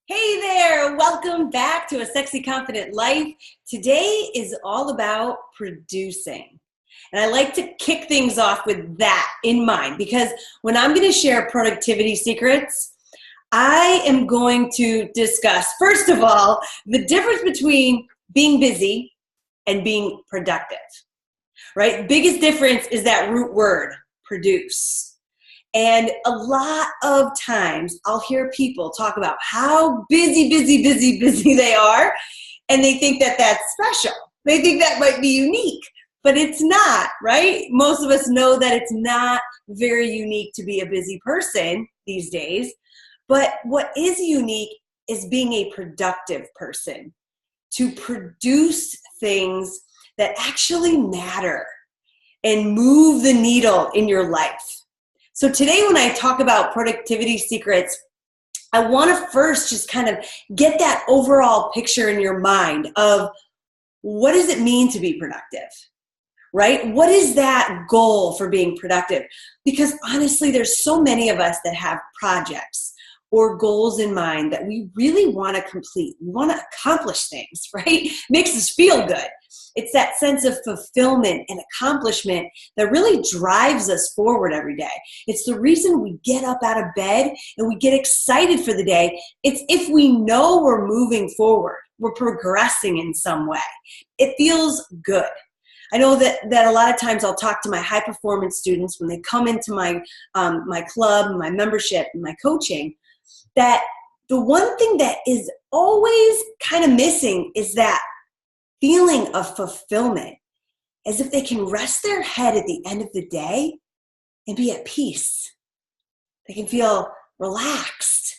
Hey there, welcome back to A Sexy Confident Life. Today is all about producing. And I like to kick things off with that in mind because when I'm going to share productivity secrets, I am going to discuss, first of all, the difference between being busy and being productive, right? Biggest difference is that root word, produce. And a lot of times I'll hear people talk about how busy they are, and they think that that's special. They think that might be unique, but it's not, right? Most of us know that it's not very unique to be a busy person these days, but what is unique is being a productive person, to produce things that actually matter and move the needle in your life. So today when I talk about productivity secrets, I want to first just kind of get that overall picture in your mind of what does it mean to be productive, right? What is that goal for being productive? Because honestly, there's so many of us that have projects or goals in mind that we really want to complete. We want to accomplish things, right? Makes us feel good. It's that sense of fulfillment and accomplishment that really drives us forward every day. It's the reason we get up out of bed and we get excited for the day. It's if we know we're moving forward, we're progressing in some way. It feels good. I know that a lot of times I'll talk to my high performance students when they come into my club, my membership, and my coaching, that the one thing that is always kind of missing is that feeling of fulfillment, as if they can rest their head at the end of the day and be at peace. They can feel relaxed.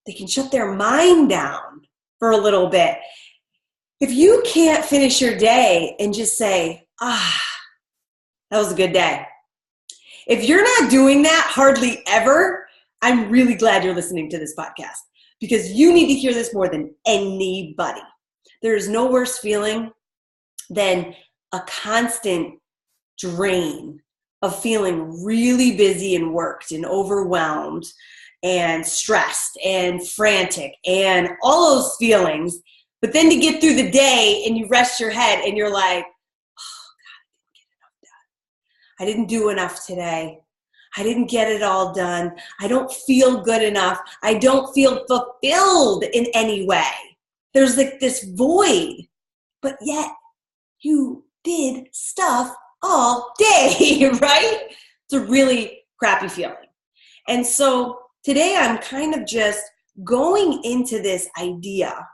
They can shut their mind down for a little bit. If you can't finish your day and just say, that was a good day. If you're not doing that hardly ever, I'm really glad you're listening to this podcast because you need to hear this more than anybody. There is no worse feeling than a constant drain of feeling really busy and worked and overwhelmed and stressed and frantic and all those feelings. But then to get through the day and you rest your head and you're like, oh God, I didn't do enough today. I didn't get it all done. I don't feel good enough. I don't feel fulfilled in any way. There's like this void, but yet you did stuff all day, right? It's a really crappy feeling. And so today I'm kind of just going into this idea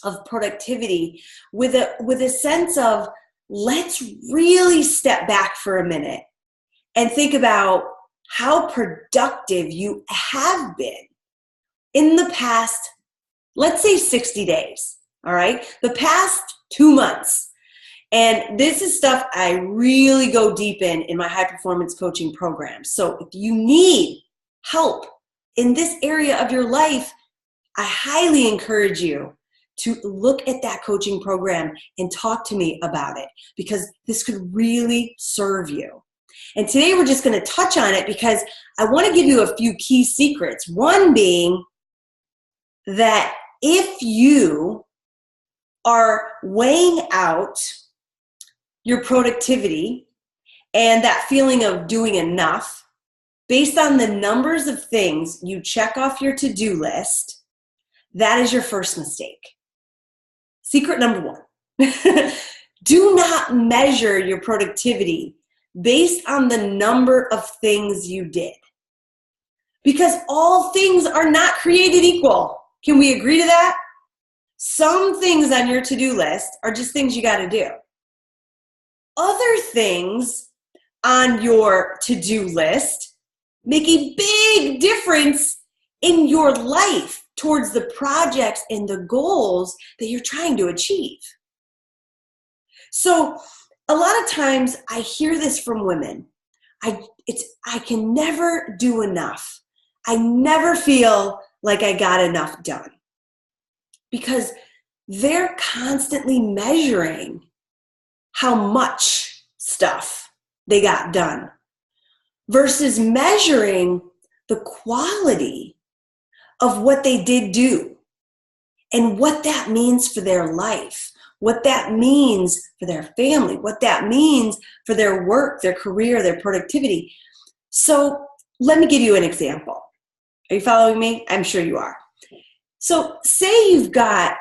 of productivity with a sense of let's really step back for a minute and think about how productive you have been in the past, let's say 60 days, all right? The past 2 months. And this is stuff I really go deep in my high performance coaching program. So if you need help in this area of your life, I highly encourage you to look at that coaching program and talk to me about it because this could really serve you. And today we're just going to touch on it because I want to give you a few key secrets. One being that if you are weighing out your productivity and that feeling of doing enough based on the numbers of things you check off your to-do list, that is your first mistake. Secret number one, do not measure your productivity based on the number of things you did. Because all things are not created equal. Can we agree to that? Some things on your to-do list are just things you got to do. Other things on your to-do list make a big difference in your life towards the projects and the goals that you're trying to achieve. So a lot of times I hear this from women. I can never do enough. I never feel like I got enough done because they're constantly measuring how much stuff they got done versus measuring the quality of what they did do. and what that means for their life, what that means for their family, what that means for their work, their career, their productivity. So let me give you an example. Are you following me? I'm sure you are. So say you've got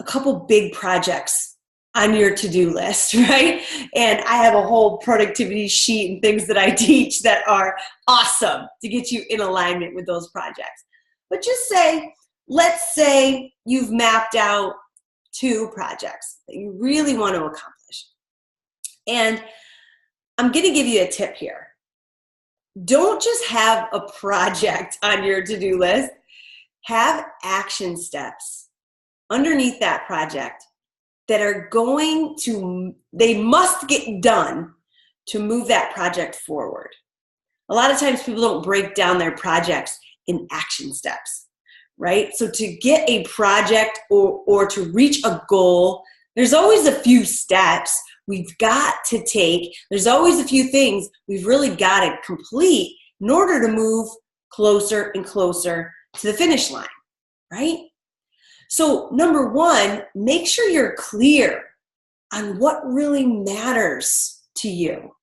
a couple big projects on your to-do list, right? And I have a whole productivity sheet and things that I teach that are awesome to get you in alignment with those projects. But just say, let's say you've mapped out 2 projects that you really want to accomplish. And I'm going to give you a tip here. Don't just have a project on your to-do list. Have action steps underneath that project that are they must get done to move that project forward. A lot of times people don't break down their projects in action steps, right? So to get a project or to reach a goal, there's always a few steps we've got to take. There's always a few things we've really got to complete in order to move closer and closer to the finish line, right? So number 1, make sure you're clear on what really matters to you.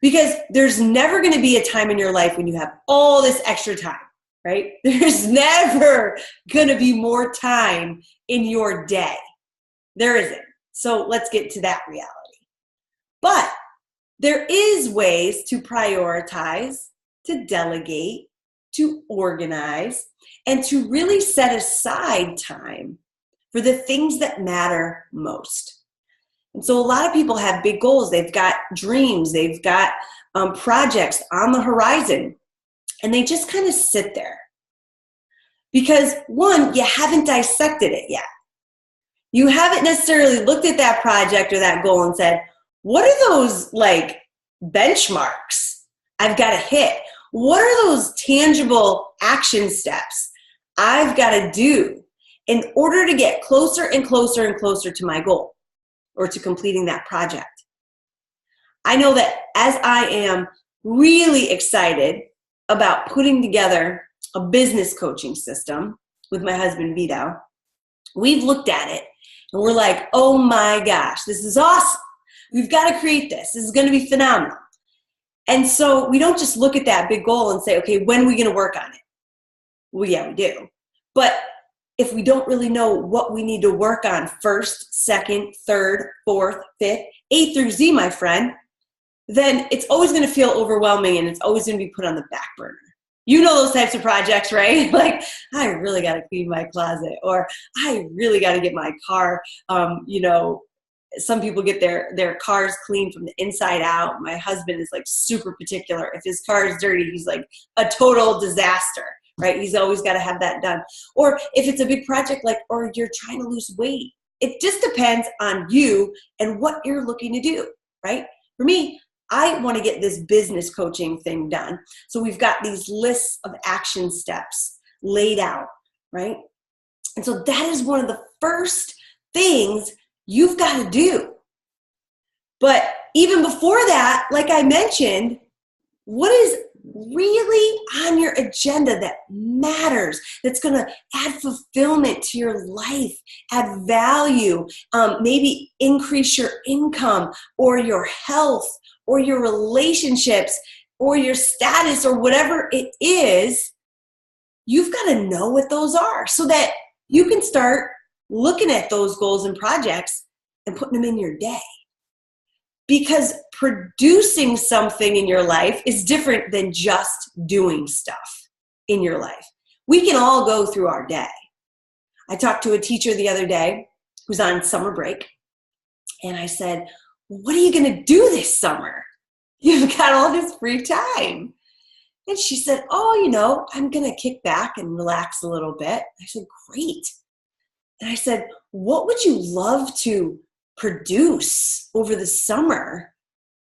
Because there's never going to be a time in your life when you have all this extra time, right? There's never going to be more time in your day. There isn't. So let's get to that reality. But there is ways to prioritize, to delegate, to organize, and to really set aside time for the things that matter most. And so a lot of people have big goals. They've got dreams. They've got projects on the horizon. And they just kind of sit there. Because 1, you haven't dissected it yet. You haven't necessarily looked at that project or that goal and said, what are those like benchmarks I've got to hit? What are those tangible action steps I've got to do in order to get closer and closer and closer to my goal or to completing that project? I know that as I am really excited about putting together a business coaching system with my husband, Vito, we've looked at it and we're like, oh my gosh, this is awesome. We've got to create this. This is going to be phenomenal. And so we don't just look at that big goal and say, okay, when are we going to work on it? Well, yeah, we do. But if we don't really know what we need to work on first, second, third, fourth, fifth, A through Z, my friend, then it's always going to feel overwhelming and it's always going to be put on the back burner. You know those types of projects, right? Like, I really got to clean my closet, or I really got to get my car, some people get their cars cleaned from the inside out. My husband is like super particular. If his car is dirty, he's like a total disaster, right? He's always got to have that done. Or if it's a big project, or you're trying to lose weight, it just depends on you and what you're looking to do, right? For me, I want to get this business coaching thing done. So we've got these lists of action steps laid out, right? And so that is one of the first things you've got to do. But even before that, like I mentioned, what is really on your agenda that matters, that's going to add fulfillment to your life, add value, maybe increase your income or your health or your relationships or your status or whatever it is, you've got to know what those are so that you can start looking at those goals and projects and putting them in your day. Because producing something in your life is different than just doing stuff in your life. We can all go through our day. I talked to a teacher the other day who's on summer break, and I said, what are you going to do this summer? You've got all this free time. And she said, I'm going to kick back and relax a little bit. I said, great. And I said, what would you love to produce over the summer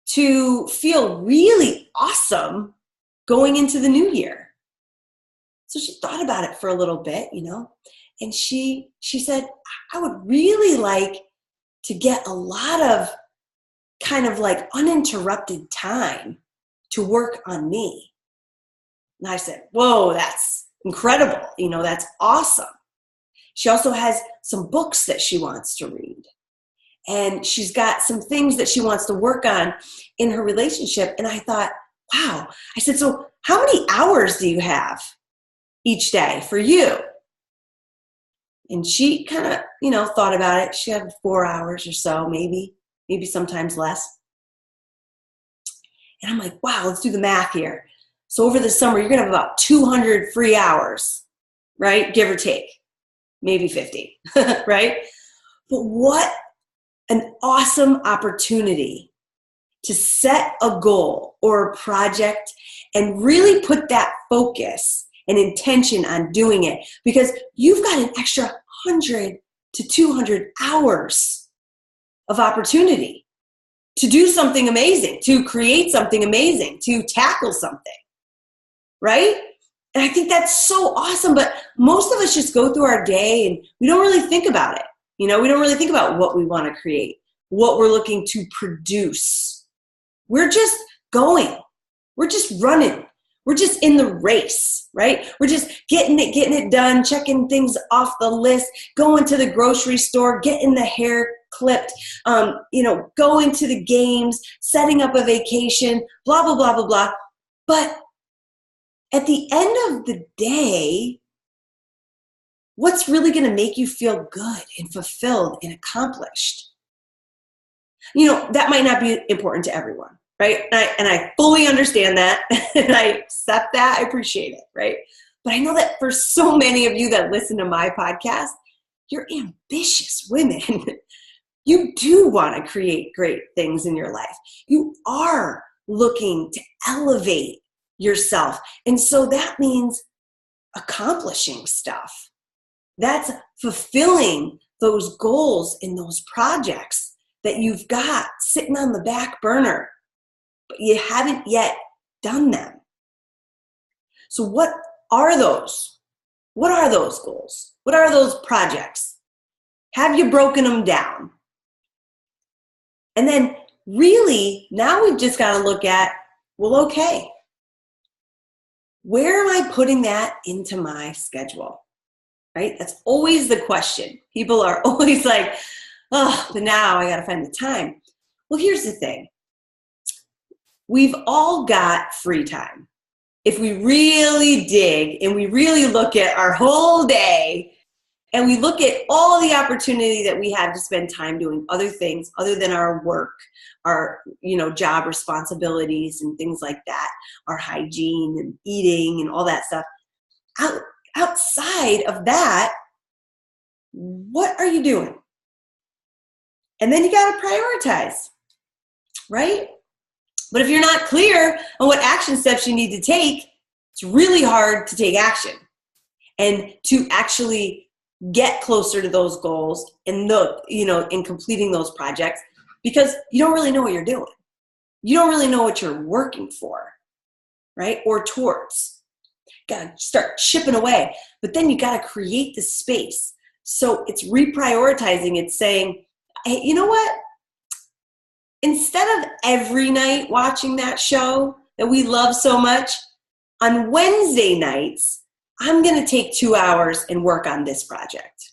to feel really awesome going into the new year? So she thought about it for a little bit, and she said, I would really like to get a lot of kind of like uninterrupted time to work on me. And I said, whoa, that's incredible. That's awesome. She also has some books that she wants to read. And she's got some things that she wants to work on in her relationship. And I thought, wow. I said, so how many hours do you have each day for you? And she kind of, thought about it. She had 4 hours or so, maybe sometimes less. And I'm like, wow, let's do the math here. So over the summer, you're going to have about 200 free hours, right? Give or take, maybe 50, right? But what an awesome opportunity to set a goal or a project and really put that focus and intention on doing it, because you've got an extra 100 to 200 hours of opportunity to do something amazing, to create something amazing, to tackle something, right? And I think that's so awesome, but most of us just go through our day and we don't really think about it. We don't really think about what we want to create, what we're looking to produce. We're just going. We're just running. We're just in the race, right? We're just getting it done, checking things off the list, going to the grocery store, getting the hair clipped, going to the games, setting up a vacation, blah, blah, blah, blah, blah. But at the end of the day, what's really going to make you feel good and fulfilled and accomplished? That might not be important to everyone, right? And I fully understand that, and I accept that. I appreciate it, right? But I know that for so many of you that listen to my podcast, you're ambitious women. You do want to create great things in your life. You are looking to elevate yourself. And so that means accomplishing stuff. That's fulfilling those goals in those projects that you've got sitting on the back burner, but you haven't yet done them. So what are those? What are those goals? What are those projects? Have you broken them down? And then really, now we've just got to look at, well, okay, where am I putting that into my schedule? Right? That's always the question. People are always like, oh, but now I got to find the time. Well, here's the thing. We've all got free time. If we really dig and we really look at our whole day and we look at all the opportunity that we have to spend time doing other things other than our work, our job responsibilities and things like that, our hygiene and eating and all that stuff. Outside of that, what are you doing? And then you got to prioritize, right? But if you're not clear on what action steps you need to take, it's really hard to take action and to actually get closer to those goals and in completing those projects, because you don't really know what you're doing. You don't really know what you're working for, right? Or towards. Got to start chipping away, but then you got to create the space. So it's reprioritizing. It's saying, hey, you know what? Instead of every night watching that show that we love so much, on Wednesday nights, I'm going to take 2 hours and work on this project.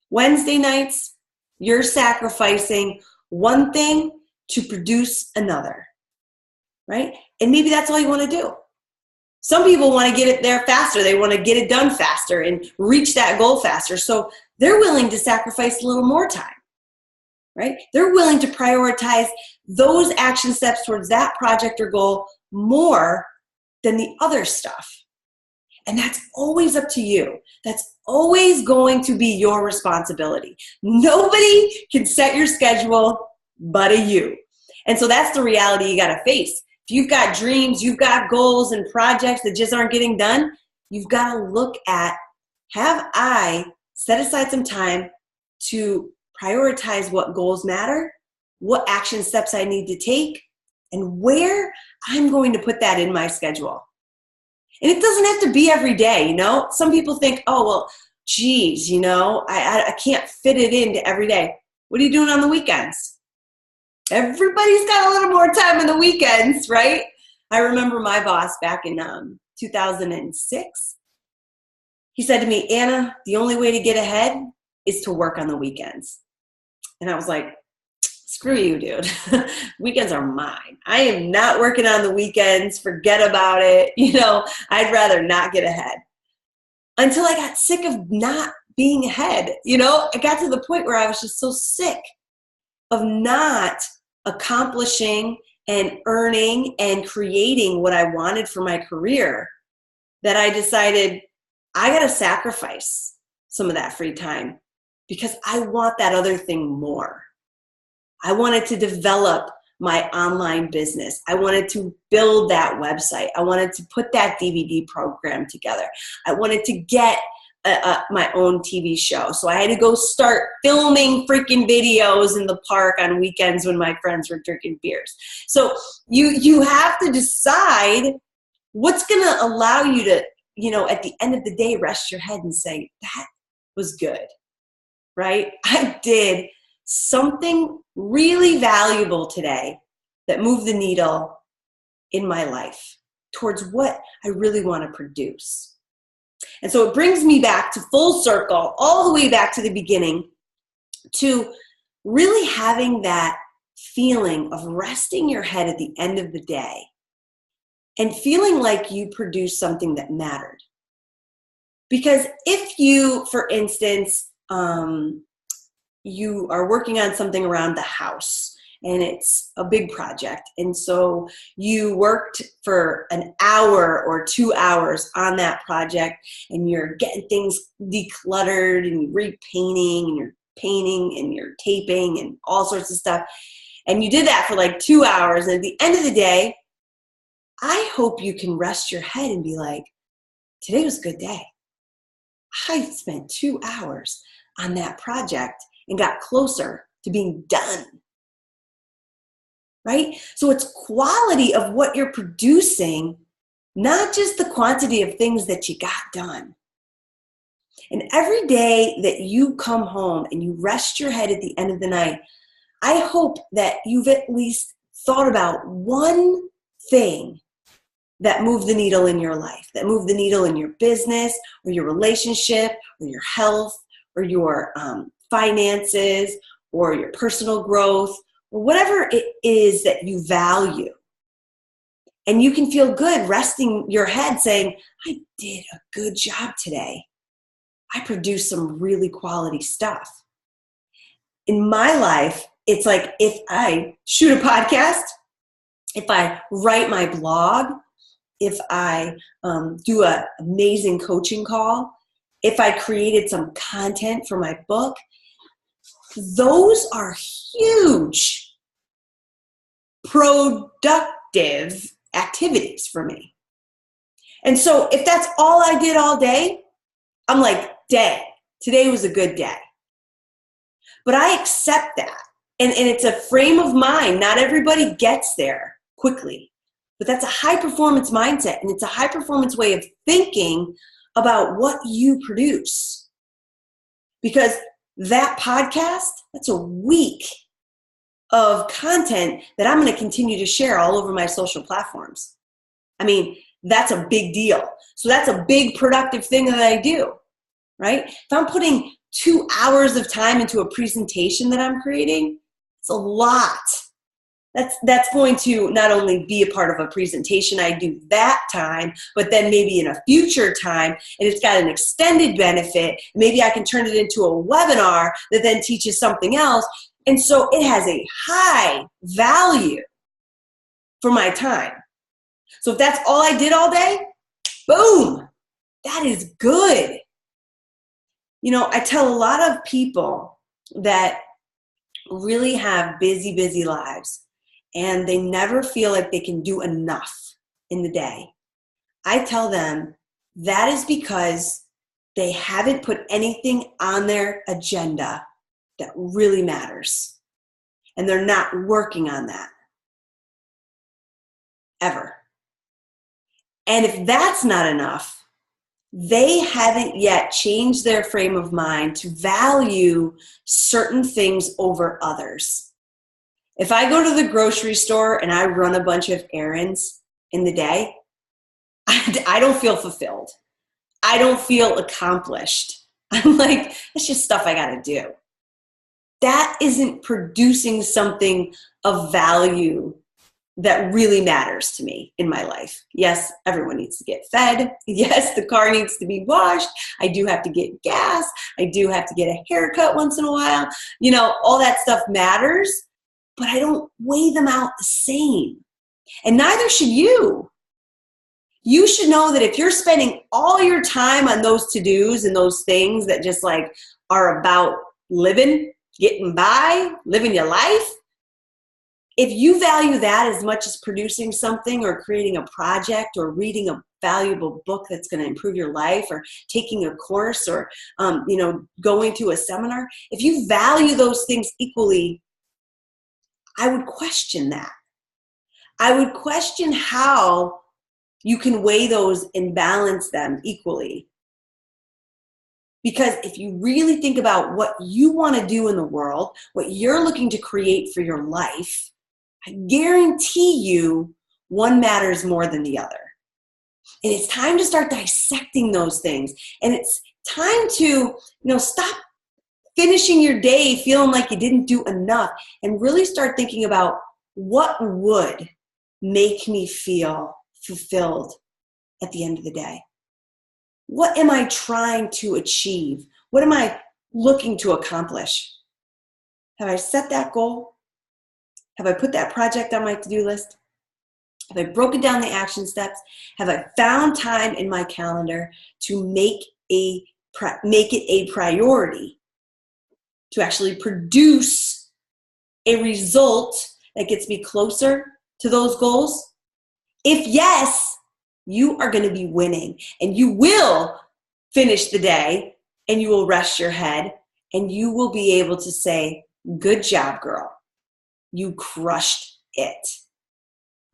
Wednesday nights, you're sacrificing one thing to produce another, right? And maybe that's all you want to do. Some people want to get it there faster. They want to get it done faster and reach that goal faster. So they're willing to sacrifice a little more time, right? They're willing to prioritize those action steps towards that project or goal more than the other stuff. And that's always up to you. That's always going to be your responsibility. Nobody can set your schedule but you. And so that's the reality you got to face. If you've got dreams, you've got goals and projects that just aren't getting done, you've got to look at, have I set aside some time to prioritize what goals matter, what action steps I need to take, and where I'm going to put that in my schedule. And it doesn't have to be every day, Some people think, oh, well, geez, I can't fit it into every day. What are you doing on the weekends? Everybody's got a little more time on the weekends, right? I remember my boss back in 2006. he said to me, Anna, the only way to get ahead is to work on the weekends. And I was like, screw you, dude. Weekends are mine. I am not working on the weekends. Forget about it. I'd rather not get ahead. Until I got sick of not being ahead. I got to the point where I was just so sick of not accomplishing and earning and creating what I wanted for my career that I decided I got to sacrifice some of that free time because I want that other thing more. I wanted to develop my online business. I wanted to build that website. I wanted to put that DVD program together. I wanted to get my own TV show. So I had to go start filming freaking videos in the park on weekends when my friends were drinking beers. So you have to decide what's going to allow you to, at the end of the day, rest your head and say, that was good, right? I did something really valuable today that moved the needle in my life towards what I really want to produce. And so it brings me back to full circle, all the way back to the beginning, to really having that feeling of resting your head at the end of the day and feeling like you produced something that mattered. Because if you, for instance, you are working on something around the house and it's a big project, and so you worked for an hour or 2 hours on that project and you're getting things decluttered and repainting and you're painting and you're taping and all sorts of stuff, and you did that for like 2 hours, and at the end of the day, I hope you can rest your head and be like, today was a good day. I spent 2 hours on that project and got closer to being done, right? So it's quality of what you're producing, not just the quantity of things that you got done. And every day that you come home and you rest your head at the end of the night, I hope that you've at least thought about one thing that moved the needle in your life, that moved the needle in your business or your relationship or your health or your finances or your personal growth or whatever it is that you value. And you can feel good resting your head saying, I did a good job today. I produced some really quality stuff. In my life, it's like if I shoot a podcast, if I write my blog, if I do an amazing coaching call, if I created some content for my book, those are huge productive activities for me. And so if that's all I did all day, I'm like, dang, today was a good day. But I accept that. And it's a frame of mind. Not everybody gets there quickly. But that's a high performance mindset. And it's a high performance way of thinking about what you produce. Because that podcast, that's a week of content that I'm going to continue to share all over my social platforms. I mean, that's a big deal. So that's a big productive thing that I do, right? If I'm putting 2 hours of time into a presentation that I'm creating, it's a lot. That's going to not only be a part of a presentation I do that time, but then maybe in a future time, and it's got an extended benefit. Maybe I can turn it into a webinar that then teaches something else. And so it has a high value for my time. So if that's all I did all day, boom, that is good. You know, I tell a lot of people that really have busy, busy lives, and they never feel like they can do enough in the day. I tell them that is because they haven't put anything on their agenda that really matters. And they're not working on that. Ever. And if that's not enough, they haven't yet changed their frame of mind to value certain things over others. If I go to the grocery store and I run a bunch of errands in the day, I don't feel fulfilled. I don't feel accomplished. I'm like, that's just stuff I got to do. That isn't producing something of value that really matters to me in my life. Yes, everyone needs to get fed. Yes, the car needs to be washed. I do have to get gas. I do have to get a haircut once in a while. You know, all that stuff matters, but I don't weigh them out the same. And neither should you. You should know that if you're spending all your time on those to-dos and those things that just like are about living, getting by, living your life, if you value that as much as producing something or creating a project or reading a valuable book that's going to improve your life or taking a course or going to a seminar, if you value those things equally, I would question that. I would question how you can weigh those and balance them equally. Because if you really think about what you want to do in the world, what you're looking to create for your life, I guarantee you one matters more than the other. And it's time to start dissecting those things. And it's time to, stop finishing your day feeling like you didn't do enough and really start thinking about what would make me feel fulfilled at the end of the day. What am I trying to achieve? What am I looking to accomplish? Have I set that goal? Have I put that project on my to-do list? Have I broken down the action steps? Have I found time in my calendar to make it a priority to actually produce a result that gets me closer to those goals? If yes, you are going to be winning and you will finish the day and you will rest your head and you will be able to say, good job, girl. You crushed it.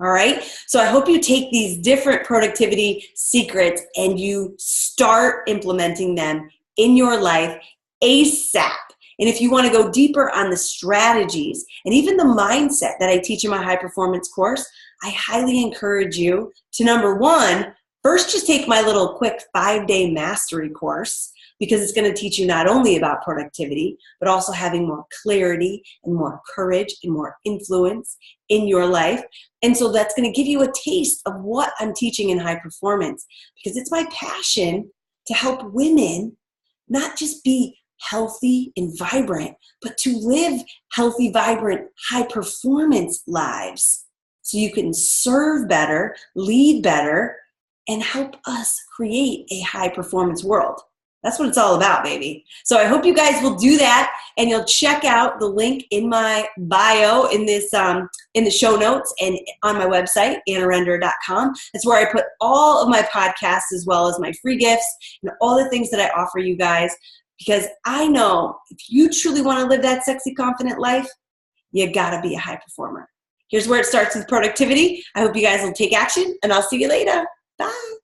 All right. So I hope you take these different productivity secrets and you start implementing them in your life ASAP. And if you want to go deeper on the strategies and even the mindset that I teach in my high performance course, I highly encourage you to, number one, first just take my little quick 5-day mastery course, because it's going to teach you not only about productivity, but also having more clarity and more courage and more influence in your life. And so that's going to give you a taste of what I'm teaching in high performance, because it's my passion to help women not just be healthy and vibrant, but to live healthy, vibrant, high performance lives so you can serve better, lead better, and help us create a high performance world. That's what it's all about, baby. So I hope you guys will do that, and you'll check out the link in my bio in this in the show notes and on my website, annarender.com. That's where I put all of my podcasts as well as my free gifts and all the things that I offer you guys, because I know if you truly want to live that sexy, confident life, you gotta be a high performer. Here's where it starts with productivity. I hope you guys will take action, and I'll see you later. Bye.